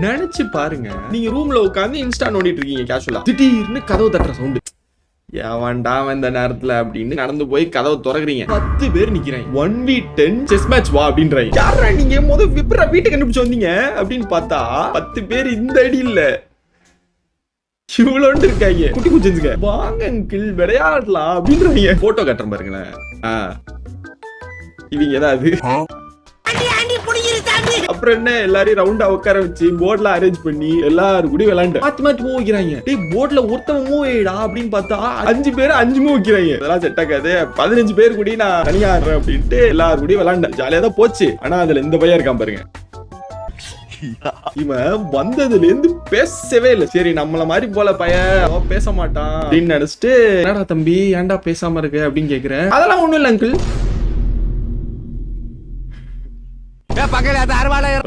நினைச்சு பாருங்க, நீங்க ரூம்ல உட்காந்து இன்ஸ்டா நோண்டிட்டு இருக்கீங்க கேஷுவலா, திடீர்னு கதவு தட்டுற சவுண்ட், ஏவான்டா இந்த நேரத்துல அப்படின்னு நடந்து போய் கதவை திறக்கிறீங்க. 10 பேர் நிக்கிறாங்க. 1v10 செஸ் மேட்ச் வா அப்படின்றாங்க. யாரா நீங்க விப்ரா வீட்டை கண்டுபிடிச்சு வந்தீங்க அப்படின்னு பார்த்தா 10 பேர் இந்த அடி இல்ல, இவ்வளோண்டு இருக்காங்க. குட்டி குச்சிங்க, வாங்க அங்கிள் விளையாடலாம் அப்படின்றாங்க. போட்டோ கட்டுறேன் பாருங்களேன். இவங்க தான் அது. அப்புறம் என்ன, எல்லாரையும் ரவுண்டா உட்கார வச்சு போர்ட்ல அரேஞ்ச் பண்ணி எல்லாரும் கூட விளையாண்டு மாத்தி மாத்தி மூவ் வைக்கிறாங்க. டேய் போர்ட்ல ஒருத்தவன் மூவ் ஆயிடா அப்படின்னு பார்த்தா 5 பேர் 5 மூவ் வைக்கிறாங்க. அதெல்லாம் செட் ஆகாது, 15 பேர் கூட நான் தனியா ஆடுறேன் அப்படின்ட்டு எல்லாரும் கூட விளையாண்டேன். ஜாலியா தான் போச்சு. ஆனா அதுல இந்த பையன் இருக்கான் பாருங்க, இவன் வந்ததுல இருந்து பேசவே இல்லை. சரி நம்மள மாதிரி போல பையன் பேச மாட்டான் அப்படின்னு நினைச்சிட்டு, என்னடா தம்பி ஏன்டா பேசாம இருக்கு அப்படின்னு கேக்குறேன். அதெல்லாம் ஒண்ணும் இல்ல அங்கிள்.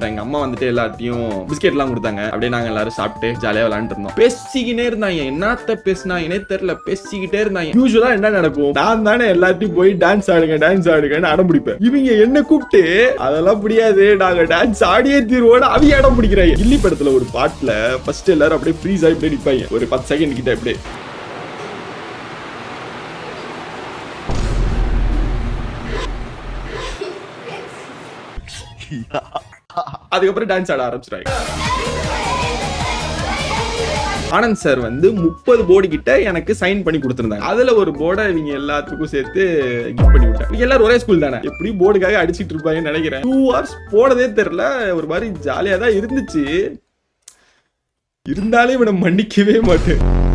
எங்க அம்மா வந்துட்டு எல்லாத்தையும் பிஸ்கெட் எல்லாம் கொடுத்தாங்க. அப்படியே நாங்க எல்லாரும் சாப்பிட்டு ஜாலியா விளையாண்டு இருந்தோம். பேசிக்கிட்டே இருந்தாங்க, என்னத்த பேசினாங்கன்னே தெரியல, பேசிக்கிட்டே இருந்தாங்க. யூசுவலா என்ன நடக்கும், நான் தானே எல்லாத்தையும் போய் டான்ஸ் ஆடுங்கன்னு அடம் பிடிப்பேன். இவங்க என்ன கூப்பிட்டு அதெல்லாம் முடியாது, நாங்க டான்ஸ் ஆடியே தீர்வோட அவங்க இடம் பிடிக்கிறாங்க. கில்லி படத்துல ஒரு பாட்டுல ஃபர்ஸ்ட் எல்லாரும் அப்படியே ஃப்ரீஸ் ஆகி அப்படியே நிப்பாங்க ஒரு 10 செகண்ட் கிட்ட. அப்படியே அதுக்கப்புறம் டான்ஸ் ஆட ஆரம்பிச்சிட்டாங்க. ஆனந்த் சார் 30 போர்டு கிட்ட எனக்கு சைன் பண்ணி கொடுத்திருந்தாங்க. அதுல ஒரு போர்டை இவங்க எல்லாத்துக்கும் சேர்த்து கிஃப்ட் பண்ணி விட்டாங்க. எல்லாரும் ஒரே ஸ்கூல் தானே, எப்படி போர்டுக்காக அடிச்சிட்டு இருப்பாங்கன்னு நினைக்கிறேன். 2 hours போனதே தெரியல, ஒரு மாதிரி ஜாலியா தான் இருந்துச்சு. இருந்தாலும் இவனை மன்னிக்கவே மாட்டேன்.